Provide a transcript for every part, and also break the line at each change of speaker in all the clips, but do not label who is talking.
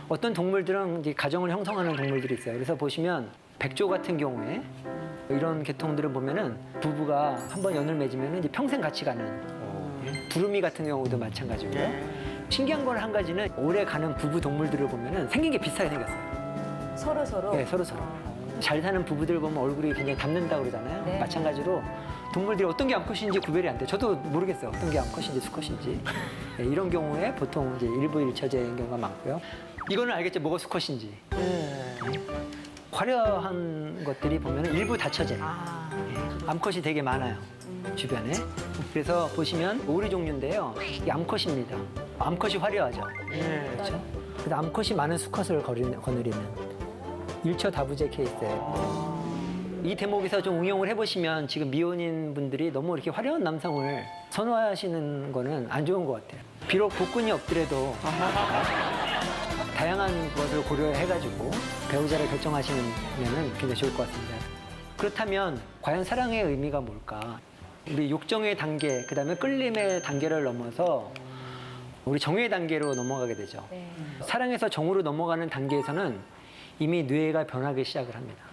어떤 동물들은 이제 가정을 형성하는 동물들이 있어요. 그래서 보시면 백조 같은 경우에 이런 계통들을 보면은 부부가 한번 연을 맺으면 이제 평생 같이 가는 두루미 같은 경우도 마찬가지고요. 신기한 건 한 가지는 오래 가는 부부 동물들을 보면은 생긴 게 비슷하게 생겼어요.
서로.
네, 서로. 잘 사는 부부들 보면 얼굴이 굉장히 닮는다고 그러잖아요.
네.
마찬가지로 동물들이 어떤 게 암컷인지 구별이 안 돼. 저도 모르겠어요. 어떤 게 암컷인지 수컷인지. 네, 이런 경우에 보통 이제 일부 일처제인 경우가 많고요. 이거는 알겠죠? 뭐가 수컷인지. 화려한 것들이 보면 일부 다처제. 암컷이 되게 많아요. 주변에. 그래서 보시면 오리 종류인데요. 이게 암컷입니다. 암컷이 화려하죠. 그렇죠? 그래서 암컷이 많은 수컷을 거느리는 일처 다부제 케이스예요. 이 대목에서 좀 응용을 해보시면 지금 미혼인 분들이 너무 이렇게 화려한 남성을 선호하시는 거는 안 좋은 것 같아요. 비록 복근이 없더라도 다양한 것을 고려해가지고 배우자를 결정하시면 굉장히 좋을 것 같습니다. 그렇다면 과연 사랑의 의미가 뭘까? 우리 욕정의 단계, 그 다음에 끌림의 단계를 넘어서 우리 정의 단계로 넘어가게 되죠.
네.
사랑에서 정으로 넘어가는 단계에서는 이미 뇌가 변하기 시작을 합니다.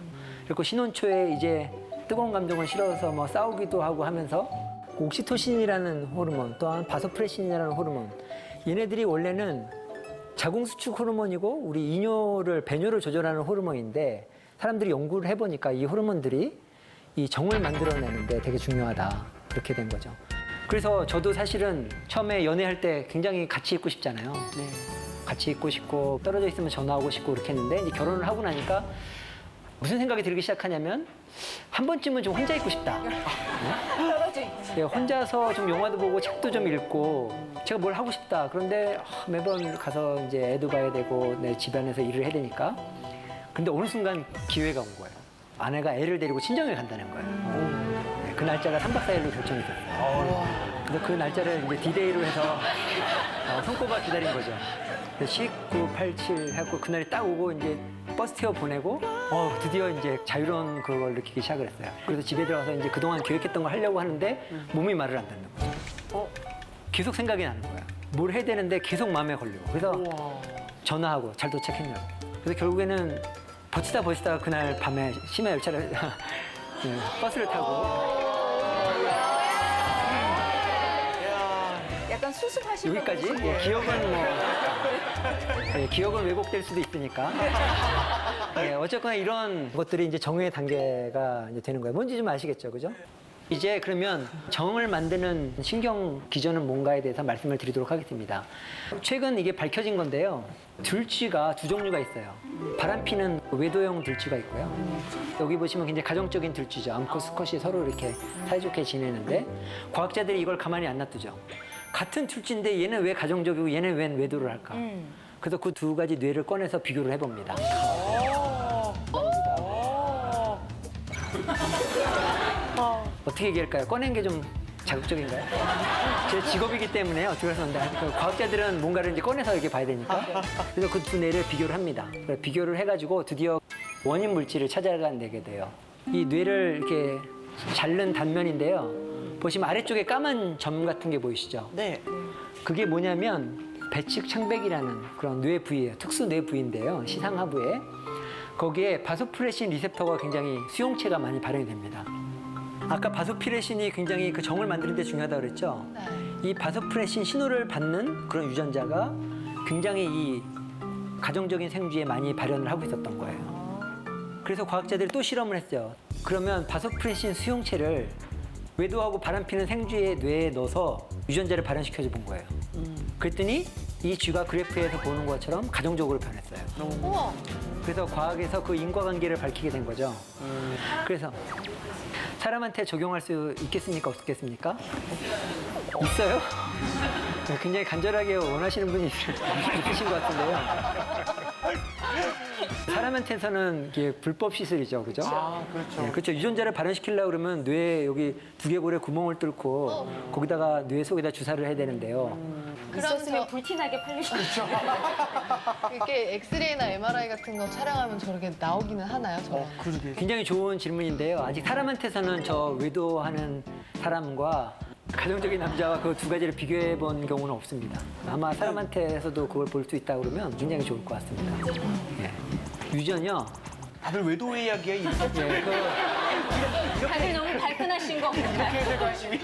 그리고 신혼 초에 이제 뜨거운 감정을 실어서 뭐 싸우기도 하고 하면서 옥시토신이라는 호르몬, 또한 바소프레신이라는 호르몬, 얘네들이 원래는 자궁수축 호르몬이고 우리 배뇨를 조절하는 호르몬인데 사람들이 연구를 해보니까 이 호르몬들이 이 정을 만들어내는데 되게 중요하다. 그렇게 된 거죠. 그래서 저도 사실은 처음에 연애할 때 굉장히 같이 있고 싶잖아요. 같이 있고 싶고 떨어져 있으면 전화하고 싶고 그렇게 했는데 이제 결혼을 하고 나니까 무슨 생각이 들기 시작하냐면 한 번쯤은 좀 혼자 있고 싶다. 네, 혼자서 좀 영화도 보고 책도 좀 읽고 제가 뭘 하고 싶다. 그런데 매번 가서 이제 애도 봐야 되고 내 집안에서 일을 해야 되니까. 근데 어느 순간 기회가 온 거예요. 아내가 애를 데리고 친정에 간다는 거예요. 네, 그 날짜가 3박 4일로 결정이 됐어요. 그래서 그 날짜를 이제 디데이로 해서 손꼽아 기다린 거죠. 19, 87 해갖고 그날이 딱 오고 이제 버스 태워 보내고 드디어 이제 자유로운 그걸 느끼기 시작을 했어요. 그래서 집에 들어가서 이제 그동안 계획했던 걸 하려고 하는데 몸이 말을 안 듣는 거죠. 계속 생각이 나는 거야. 뭘 해야 되는데 계속 마음에 걸리고. 그래서 전화하고 잘 도착했냐고. 그래서 결국에는 버티다 그날 밤에 심야 열차를 네, 버스를 타고
약간 수습하신
여기까지. 기억은 기억은 왜곡될 수도 있으니까. 어쨌거나 이런 것들이 이제 정의 단계가 이제 되는 거예요. 뭔지 좀 아시겠죠, 그죠? 이제 그러면 정을 만드는 신경 기전은 뭔가에 대해서 말씀을 드리도록 하겠습니다. 최근 이게 밝혀진 건데요. 들쥐가 두 종류가 있어요. 바람피는 외도형 들쥐가 있고요. 여기 보시면 굉장히 가정적인 들쥐죠. 암컷, 수컷이 서로 이렇게 사이좋게 지내는데 과학자들이 이걸 가만히 안 놔두죠. 같은 들쥐인데 얘는 왜 가정적이고 얘는 왜 외도를 할까? 그래서 그 두 가지 뇌를 꺼내서 비교를 해봅니다. 어떻게 얘기할까요? 꺼낸 게 좀 자극적인가요? 제 직업이기 때문에 어떻게 해서 과학자들은 뭔가를 이제 꺼내서 이렇게 봐야 되니까. 그래서 그 두 뇌를 비교를 합니다. 그래서 비교를 해가지고 드디어 원인 물질을 찾아내게 돼요. 이 뇌를 이렇게 자른 단면인데요. 보시면 아래쪽에 까만 점 같은 게 보이시죠?
네.
그게 뭐냐면 배측 창백이라는 그런 뇌 부위예요. 특수 뇌 부위인데요. 시상하부에. 거기에 바소프레신 리셉터가 굉장히 수용체가 많이 발현이 됩니다. 아까 바소프레신이 굉장히 그 정을 만드는 데 중요하다고 그랬죠? 이 바소프레신 신호를 받는 그런 유전자가 굉장히 이 가정적인 생쥐에 많이 발현을 하고 있었던 거예요. 그래서 과학자들이 또 실험을 했어요. 그러면 바소프레신 수용체를 외도하고 바람피는 생쥐의 뇌에 넣어서 유전자를 발현시켜줘 본 거예요. 그랬더니 이 쥐가 그래프에서 보는 것처럼 가정적으로 변했어요.
우와.
그래서 과학에서 그 인과관계를 밝히게 된 거죠. 그래서 사람한테 적용할 수 있겠습니까? 없겠습니까? 있어요? 굉장히 간절하게 원하시는 분이 있으신 것 같은데요. 사람한테서는 이게 불법 시술이죠, 그죠?
그렇죠.
네, 그렇죠. 유전자를 발현시키려고 그러면 뇌에 여기 두개골에 구멍을 뚫고 거기다가 뇌 속에다 주사를 해야 되는데요.
있었으면 불티나게 팔릴 수 있죠.
이게 엑스레이나 MRI 같은 거 촬영하면 저렇게 나오기는 하나요? 저는?
그러게.
굉장히 좋은 질문인데요. 아직 사람한테서는 저 외도하는 사람과 가정적인 남자와 그 두 가지를 비교해 본 경우는 없습니다. 아마 사람한테서도 그걸 볼 수 있다 그러면 굉장히 좋을 것 같습니다. 예. 유전요.
다들 외도의 이야기야 이렇게
예,
다들 너무 발끈하신 거 같아요.
해서 관심이.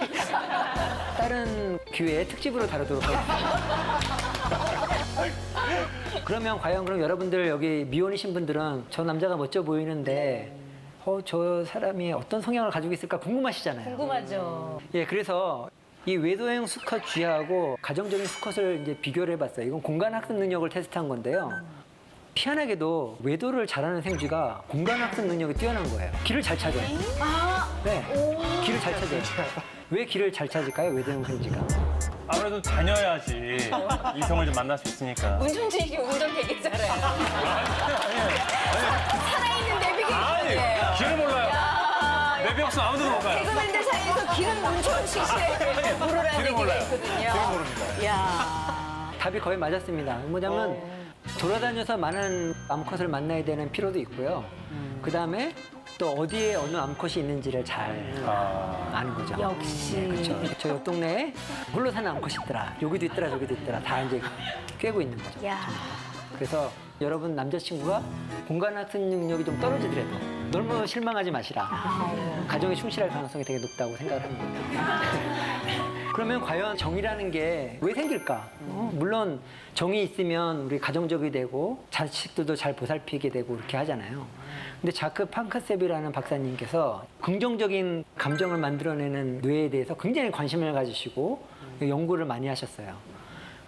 다른 기회에 특집으로 다루도록 하겠습니다. 그러면 과연 그럼 여러분들 여기 미혼이신 분들은 저 남자가 멋져 보이는데 저 사람이 어떤 성향을 가지고 있을까 궁금하시잖아요.
궁금하죠.
예, 그래서 이 외도형 수컷 쥐하고 가정적인 수컷을 이제 비교를 해봤어요. 이건 공간학습 능력을 테스트한 건데요. 희한하게도 외도를 잘하는 생쥐가 공간학습 능력이 뛰어난 거예요. 길을 잘 찾아요. 네, 길을 잘 찾아요. 왜 길을 잘 찾을까요, 외도형 생쥐가?
아무래도 다녀야지 이성을 좀 만날 수 있으니까.
문준진 씨 운전 되게 잘해요. 살아있는 내비게이션이에요.
아니, 길을 몰라요. 내비 없으면 아무도 못 가요.
개그맨들 사이에서 길은 문준식 씨의 모르라는
길을
얘기가
몰라요.
있거든요.
길을 모릅니다.
야
답이 거의 맞았습니다. 뭐냐면 돌아다녀서 많은 암컷을 만나야 되는 필요도 있고요. 그 다음에 또 어디에 어느 암컷이 있는지를 잘 아는 거죠.
역시.
그렇죠. 저 옆 동네에 홀로 사는 암컷이 있더라. 여기도 있더라, 저기도 있더라. 다 이제 꿰고 있는 거죠.
야.
그래서 여러분 남자친구가 공간학습 능력이 좀 떨어지더라도 너무 실망하지 마시라. 가정에 충실할 가능성이 되게 높다고 생각을 합니다. 그러면 과연 정이라는 게 왜 생길까? 물론 정이 있으면 우리 가정적이 되고 자식들도 잘 보살피게 되고 그렇게 하잖아요. 근데 자크 판카셉이라는 박사님께서 긍정적인 감정을 만들어내는 뇌에 대해서 굉장히 관심을 가지시고 연구를 많이 하셨어요.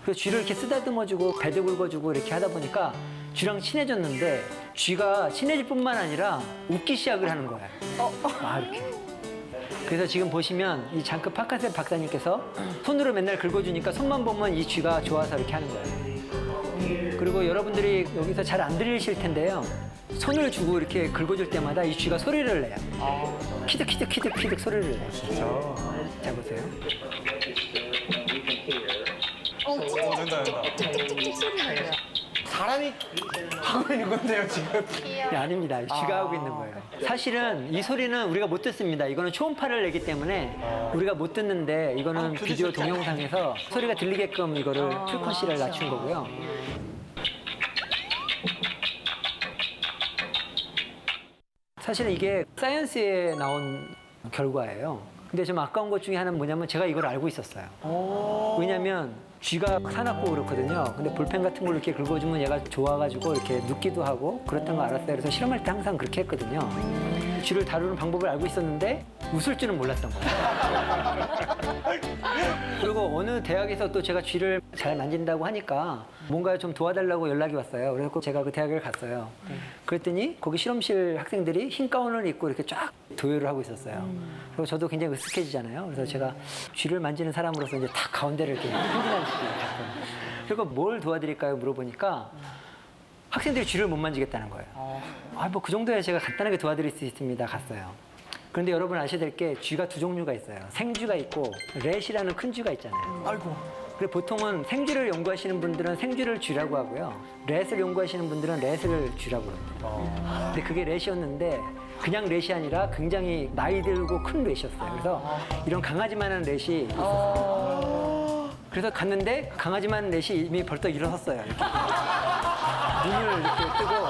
그래서 쥐를 이렇게 쓰다듬어주고 배도 긁어주고 이렇게 하다 보니까 쥐랑 친해졌는데 쥐가 친해질 뿐만 아니라 웃기 시작을 하는 거예요. 이렇게. 그래서 지금 보시면 이 장크 파카셉 박사님께서 손으로 맨날 긁어주니까 손만 보면 이 쥐가 좋아서 이렇게 하는 거예요. 그리고 여러분들이 여기서 잘 안 들리실 텐데요. 손을 주고 이렇게 긁어줄 때마다 이 쥐가 소리를 내요. 키득키득키득키득 소리를 내요.
진짜.
자, 보세요.
된다.
찍찍찍 소리 나요.
사람이 하고 있는 건데요 지금.
네, 아닙니다. 쥐가 하고 있는 거예요. 사실은 이 소리는 우리가 못 듣습니다. 이거는 초음파를 내기 때문에 우리가 못 듣는데 이거는 비디오 동영상에서 소리가 들리게끔 이거를 프리퀀시를 낮춘 거고요. 사실은 이게 사이언스에 나온 결과예요. 근데 좀 아까운 것 중에 하나는 뭐냐면 제가 이걸 알고 있었어요. 왜냐면 쥐가 사납고 그렇거든요. 근데 볼펜 같은 걸로 이렇게 긁어주면 얘가 좋아가지고 이렇게 눕기도 하고 그렇다는 걸 알았어요. 그래서 실험할 때 항상 그렇게 했거든요. 쥐를 다루는 방법을 알고 있었는데 웃을 줄은 몰랐던 거예요. 그리고 어느 대학에서 또 제가 쥐를 잘 만진다고 하니까 뭔가 좀 도와달라고 연락이 왔어요. 그래서 제가 그 대학을 갔어요. 그랬더니 거기 실험실 학생들이 흰 가운을 입고 이렇게 쫙 도열을 하고 있었어요. 그리고 저도 굉장히 으쓱해지잖아요. 그래서 제가 쥐를 만지는 사람으로서 이제 탁 가운데를 이렇게 흔들하는 식으로 갔거든요. 그리고 뭘 도와드릴까요? 물어보니까 학생들이 쥐를 못 만지겠다는 거예요. 뭐 그 정도야 제가 간단하게 도와드릴 수 있습니다. 갔어요. 그런데 여러분 아셔야 될 게 쥐가 두 종류가 있어요. 생쥐가 있고 렛이라는 큰 쥐가 있잖아요.
아이고.
그리고 보통은 생쥐를 연구하시는 분들은 생쥐를 쥐라고 하고요. 렛을 연구하시는 분들은 렛을 쥐라고 합니다. 근데 그게 렛이었는데 그냥 렛이 아니라 굉장히 나이 들고 큰 렛이었어요. 그래서 이런 강아지만한 렛이 있었어요. 그래서 갔는데 강아지만 렛이 이미 벌떡 일어섰어요. 이렇게. 눈을 이렇게 뜨고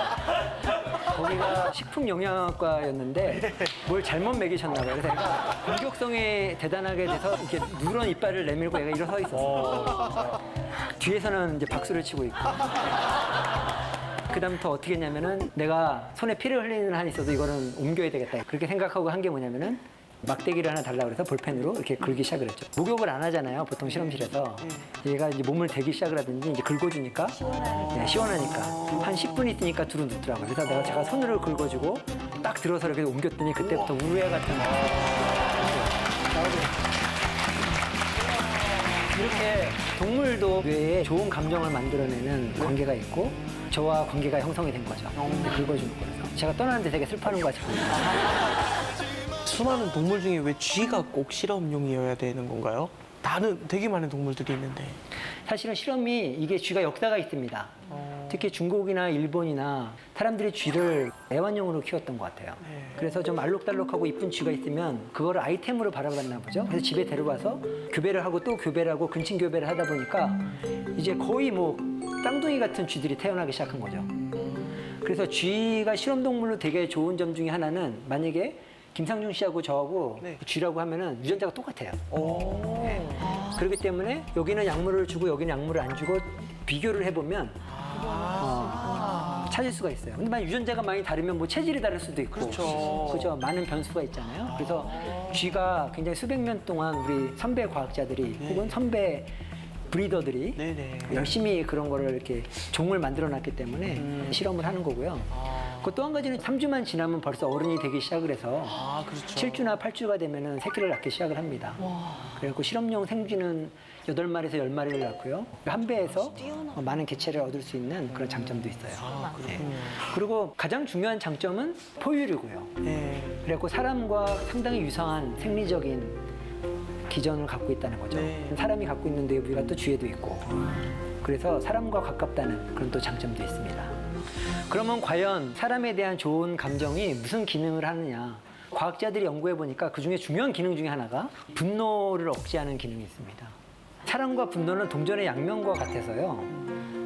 거기가 식품영양학과였는데 뭘 잘못 먹이셨나 봐요. 그래서 얘가 공격성이 대단하게 돼서 이렇게 누런 이빨을 내밀고 얘가 일어서 있었어요. 뒤에서는 이제 박수를 치고 있고. 그다음부터 어떻게 했냐면은 내가 손에 피를 흘리는 한이 있어도 이거는 옮겨야 되겠다. 그렇게 생각하고 한 게 뭐냐면은 막대기를 하나 달라고 그래서 볼펜으로 이렇게 긁기 시작을 했죠. 목욕을 안 하잖아요. 보통 실험실에서. 얘가 이제 몸을 대기 시작을 하든지 이제 긁어주니까. 네, 시원하니까. 한 10분 있으니까 두루 눕더라고요. 그래서 제가 손으로 긁어주고 딱 들어서 이렇게 옮겼더니 그때부터 우레 같은 거. 이렇게 동물도 뇌에 좋은 감정을 만들어내는 관계가 있고 저와 관계가 형성이 된 거죠. 긁어주는 거라서. 제가 떠나는데 되게 슬퍼하는 것 같이 보여요.
수많은 동물 중에 왜 쥐가 꼭 실험용이어야 되는 건가요? 다른 되게 많은 동물들이 있는데.
사실은 실험이 이게 쥐가 역사가 있습니다. 특히 중국이나 일본이나 사람들이 쥐를 애완용으로 키웠던 것 같아요. 그래서 좀 알록달록하고 이쁜 쥐가 있으면 그거를 아이템으로 바라봤나 보죠. 그래서 집에 데려와서 교배를 하고 또 교배를 하고 근친 교배를 하다 보니까 이제 거의 뭐 쌍둥이 같은 쥐들이 태어나기 시작한 거죠. 그래서 쥐가 실험동물로 되게 좋은 점 중에 하나는 만약에 김상중 씨하고 저하고
네.
쥐라고 하면은 유전자가 똑같아요.
오.
그렇기 때문에 여기는 약물을 주고 여기는 약물을 안 주고 비교를 해보면 찾을 수가 있어요. 근데 만약 유전자가 많이 다르면 뭐 체질이 다를 수도 있고,
그렇죠.
그죠? 많은 변수가 있잖아요. 그래서 쥐가 굉장히 수백 년 동안 우리 선배 과학자들이 혹은 선배 브리더들이
네네.
열심히 그런 거를 이렇게 종을 만들어놨기 때문에 실험을 하는 거고요. 그 또 한 가지는 3주만 지나면 벌써 어른이 되기 시작을 해서
아, 그렇죠.
7주나 8주가 되면은 새끼를 낳기 시작을 합니다. 그래갖고 실험용 생쥐는 8마리에서 10마리를 낳고요. 한 배에서 많은 개체를 얻을 수 있는 그런 장점도 있어요. 네. 그리고 가장 중요한 장점은 포유류고요.
네.
그래갖고 사람과 상당히 유사한 생리적인 기전을 갖고 있다는 거죠.
네.
사람이 갖고 있는 내부가 또 쥐에도 있고. 그래서 사람과 가깝다는 그런 또 장점도 있습니다. 그러면 과연 사람에 대한 좋은 감정이 무슨 기능을 하느냐. 과학자들이 연구해 보니까 그 중에 중요한 기능 중에 하나가 분노를 억제하는 기능이 있습니다. 사랑과 분노는 동전의 양면과 같아서요.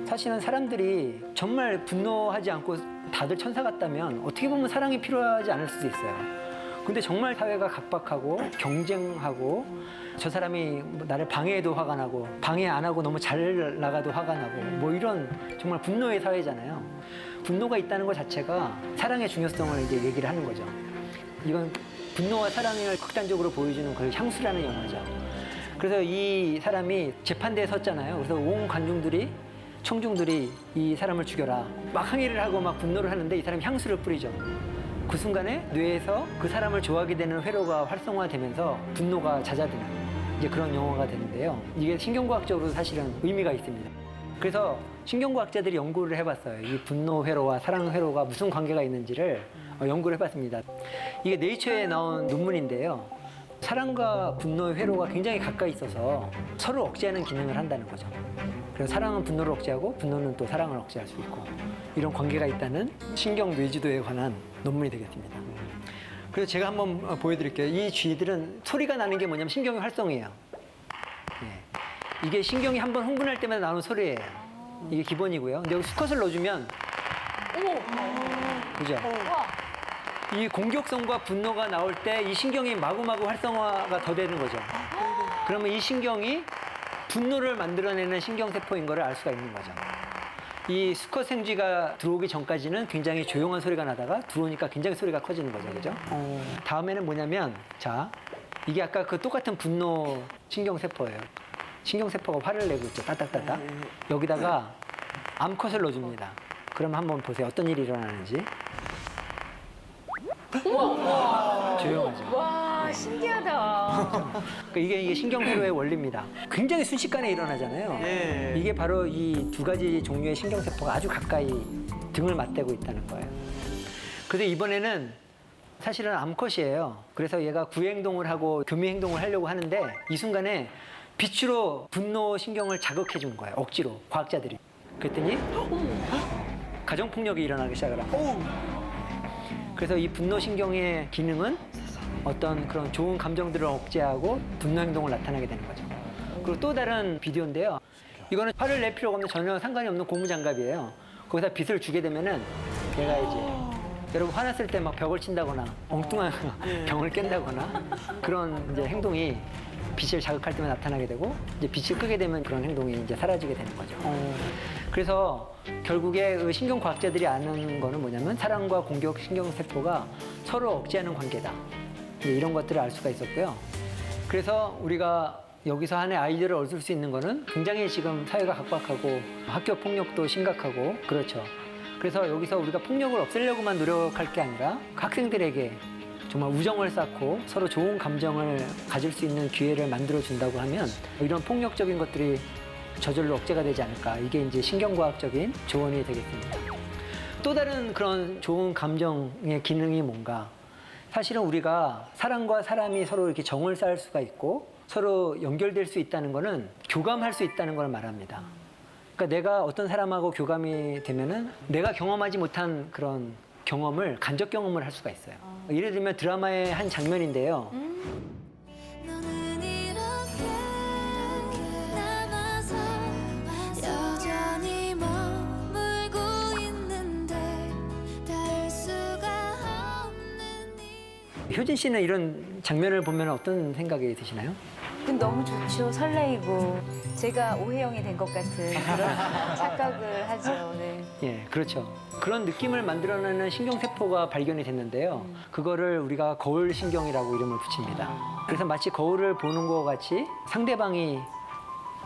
사실은 사람들이 정말 분노하지 않고 다들 천사 같다면 어떻게 보면 사랑이 필요하지 않을 수도 있어요. 근데 정말 사회가 각박하고 경쟁하고 저 사람이 나를 방해해도 화가 나고 방해 안 하고 너무 잘 나가도 화가 나고 뭐 이런 정말 분노의 사회잖아요. 분노가 있다는 것 자체가 사랑의 중요성을 이제 얘기를 하는 거죠. 이건 분노와 사랑을 극단적으로 보여주는 그 향수라는 영화죠. 그래서 이 사람이 재판대에 섰잖아요. 그래서 온 관중들이 청중들이 이 사람을 죽여라 막 항의를 하고 막 분노를 하는데 이 사람이 향수를 뿌리죠. 그 순간에 뇌에서 그 사람을 좋아하게 되는 회로가 활성화되면서 분노가 잦아드는 이제 그런 영화가 되는데요. 이게 신경과학적으로 사실은 의미가 있습니다. 그래서 신경과학자들이 연구를 해봤어요. 이 분노 회로와 사랑 회로가 무슨 관계가 있는지를 연구를 해봤습니다. 이게 네이처에 나온 논문인데요. 사랑과 분노의 회로가 굉장히 가까이 있어서 서로 억제하는 기능을 한다는 거죠. 그래서 사랑은 분노를 억제하고 분노는 또 사랑을 억제할 수 있고 이런 관계가 있다는 신경 뇌지도에 관한 논문이 되겠습니다. 그래서 제가 한번 보여드릴게요. 이 쥐들은 소리가 나는 게 뭐냐면 신경이 활성이에요. 네. 이게 신경이 한번 흥분할 때마다 나오는 소리예요. 이게 기본이고요. 근데 여기 수컷을 넣어주면 그죠? 이 공격성과 분노가 나올 때 이 신경이 마구마구 활성화가 더 되는 거죠. 그러면 이 신경이 분노를 만들어내는 신경세포인 거를 알 수가 있는 거죠. 이 수컷 생쥐가 들어오기 전까지는 굉장히 조용한 소리가 나다가 들어오니까 굉장히 소리가 커지는 거죠. 그죠? 다음에는 뭐냐면, 자, 이게 아까 그 똑같은 분노 신경세포예요. 신경세포가 화를 내고 있죠. 따딱따딱. 여기다가 암컷을 넣어줍니다. 그럼 한번 보세요. 어떤 일이 일어나는지. 조용하죠.
와, 신기하다.
그러니까 이게 신경회로의 원리입니다. 굉장히 순식간에 일어나잖아요.
네.
이게 바로 이 두 가지 종류의 신경세포가 아주 가까이 등을 맞대고 있다는 거예요. 그래서 이번에는 사실은 암컷이에요. 그래서 얘가 구행동을 하고 교미행동을 하려고 하는데 이 순간에 빛으로 분노 신경을 자극해 준 거예요. 억지로 과학자들이. 그랬더니 가정폭력이 일어나기 시작을 합니다. 그래서 이 분노신경의 기능은 어떤 그런 좋은 감정들을 억제하고 분노 행동을 나타나게 되는 거죠. 그리고 또 다른 비디오인데요. 이거는 화를 낼 필요가 없는 전혀 상관이 없는 고무장갑이에요. 거기다 빛을 주게 되면은 얘가 이제 여러분 화났을 때 막 벽을 친다거나 엉뚱한 병을 깬다거나 그런 이제 행동이 빛을 자극할 때만 나타나게 되고 이제 빛을 끄게 되면 그런 행동이 이제 사라지게 되는 거죠. 그래서 결국에 그 신경과학자들이 아는 거는 뭐냐면 사랑과 공격 신경세포가 서로 억제하는 관계다. 이런 것들을 알 수가 있었고요. 그래서 우리가 여기서 한해 아이디어를 얻을 수 있는 거는 굉장히 지금 사회가 각박하고 학교 폭력도 심각하고 그렇죠. 그래서 여기서 우리가 폭력을 없애려고만 노력할 게 아니라 학생들에게 정말 우정을 쌓고 서로 좋은 감정을 가질 수 있는 기회를 만들어 준다고 하면 이런 폭력적인 것들이 저절로 억제가 되지 않을까. 이게 이제 신경과학적인 조언이 되겠습니다. 또 다른 그런 좋은 감정의 기능이 뭔가. 사실은 우리가 사람과 사람이 서로 이렇게 정을 쌓을 수가 있고 서로 연결될 수 있다는 거는 교감할 수 있다는 걸 말합니다. 그러니까 내가 어떤 사람하고 교감이 되면은 내가 경험하지 못한 그런 경험을 간접 경험을 할 수가 있어요. 예를 들면 드라마의 한 장면인데요.
너는 이렇게 남아서 여전히 머물고 있는데 닿을 수가 없는
효진 씨는 이런 장면을 보면 어떤 생각이 드시나요?
너무 좋죠. 설레이고 제가 오해영이 된 것 같은 그런 착각을 하죠. 네.
예, 그렇죠. 그런 느낌을 만들어내는 신경세포가 발견이 됐는데요. 그거를 우리가 거울신경이라고 이름을 붙입니다. 그래서 마치 거울을 보는 것 같이 상대방이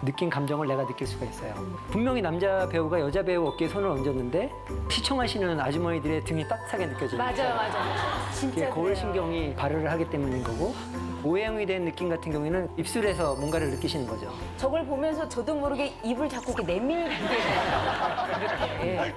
느낀 감정을 내가 느낄 수가 있어요. 분명히 남자 배우가 여자 배우 어깨에 손을 얹었는데 시청하시는 아주머니들의 등이 따뜻하게 느껴져요.
맞아요. 진짜
그게
그래요.
거울신경이 발효를 하기 때문인 거고 오해영이 된 느낌 같은 경우에는 입술에서 뭔가를 느끼시는 거죠.
저걸 보면서 저도 모르게 입을 자꾸 이렇게 내밀게 돼요. 이렇게.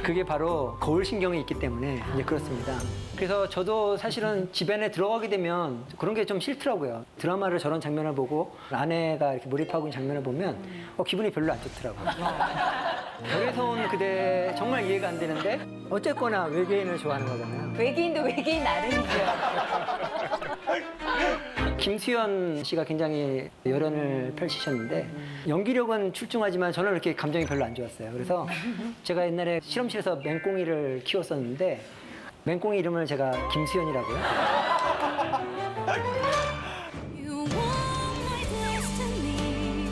그게 바로 거울신경이 있기 때문에 이제 그렇습니다. 그래서 저도 사실은 집안에 들어가게 되면 그런 게 좀 싫더라고요. 드라마를 저런 장면을 보고 아내가 이렇게 몰입하고 있는 장면을 보면 기분이 별로 안 좋더라고요. 별에서 온 그대 정말 이해가 안 되는데 어쨌거나 외계인을 좋아하는 거잖아요.
외계인도 외계인 나름이죠.
김수현 씨가 굉장히 열연을 펼치셨는데 연기력은 출중하지만 저는 이렇게 감정이 별로 안 좋았어요. 그래서 제가 옛날에 실험실에서 맹꽁이를 키웠었는데 맹꽁이 이름을 제가 김수현이라고요.
You want my destiny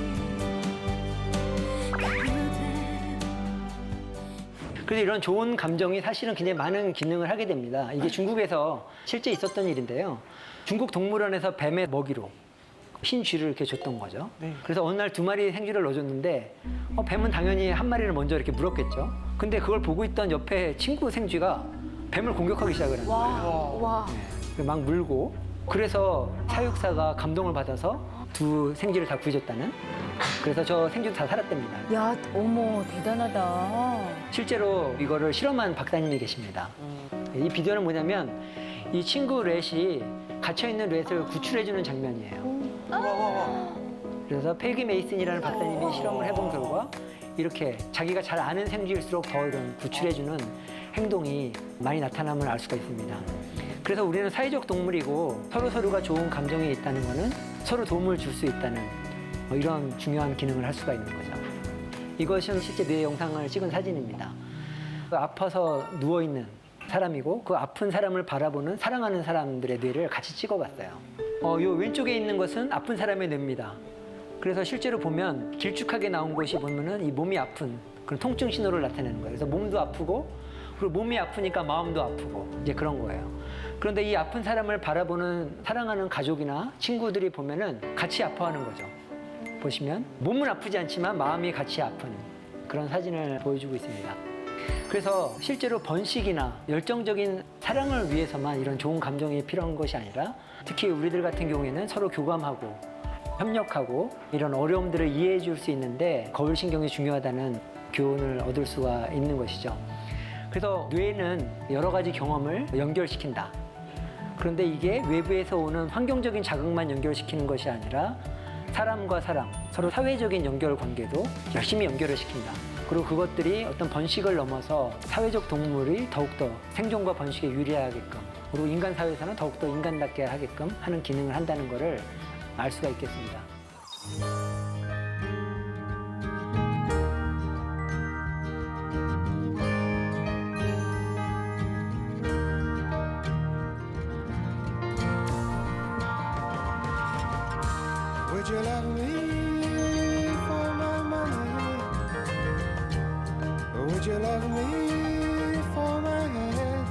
그대
그래서 이런 좋은 감정이 사실은 굉장히 많은 기능을 하게 됩니다. 이게 중국에서 실제 있었던 일인데요. 중국 동물원에서 뱀의 먹이로 흰 쥐를 이렇게 줬던 거죠. 그래서 어느 날 2마리 생쥐를 넣어줬는데 뱀은 당연히 한 마리를 먼저 이렇게 물었겠죠. 근데 그걸 보고 있던 옆에 친구 생쥐가 뱀을 공격하기 시작을 한 거예요.
와.
네. 막 물고 그래서 사육사가 감동을 받아서 2 생쥐를 다 구해줬다는 그래서 저 생쥐도 다 살았답니다.
야, 어머 대단하다.
실제로 이거를 실험한 박사님이 계십니다. 이 비디오는 뭐냐면 이 친구 렛이 갇혀있는 렛을 구출해주는 장면이에요. 그래서 펠기 메이슨이라는 박사님이 실험을 해본 결과 이렇게 자기가 잘 아는 생쥐일수록 더 이런 구출해주는 행동이 많이 나타남을 알 수가 있습니다. 그래서 우리는 사회적 동물이고 서로가 좋은 감정이 있다는 것은 서로 도움을 줄 수 있다는 이런 중요한 기능을 할 수가 있는 거죠. 이것은 실제 뇌 영상을 찍은 사진입니다. 아파서 누워있는 사람이고 그 아픈 사람을 바라보는 사랑하는 사람들의 뇌를 같이 찍어봤어요. 요 왼쪽에 있는 것은 아픈 사람의 뇌입니다. 그래서 실제로 보면 길쭉하게 나온 것이 보면은 이 몸이 아픈 그런 통증 신호를 나타내는 거예요. 그래서 몸도 아프고 그리고 몸이 아프니까 마음도 아프고 이제 그런 거예요. 그런데 이 아픈 사람을 바라보는 사랑하는 가족이나 친구들이 보면은 같이 아파하는 거죠. 보시면 몸은 아프지 않지만 마음이 같이 아픈 그런 사진을 보여주고 있습니다. 그래서 실제로 번식이나 열정적인 사랑을 위해서만 이런 좋은 감정이 필요한 것이 아니라 특히 우리들 같은 경우에는 서로 교감하고 협력하고 이런 어려움들을 이해해 줄 수 있는데 거울신경이 중요하다는 교훈을 얻을 수가 있는 것이죠. 그래서 뇌는 여러 가지 경험을 연결시킨다. 그런데 이게 외부에서 오는 환경적인 자극만 연결시키는 것이 아니라 사람과 사람, 서로 사회적인 연결 관계도 열심히 연결을 시킨다. 그리고 그것들이 어떤 번식을 넘어서 사회적 동물이 더욱더 생존과 번식에 유리하게끔 그리고 인간 사회에서는 더욱더 인간답게 하게끔 하는 기능을 한다는 것을 알 수가 있겠습니다.
Would you love me for my money? Or would you love me for my head?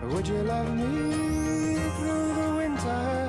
Or would you love me through the winter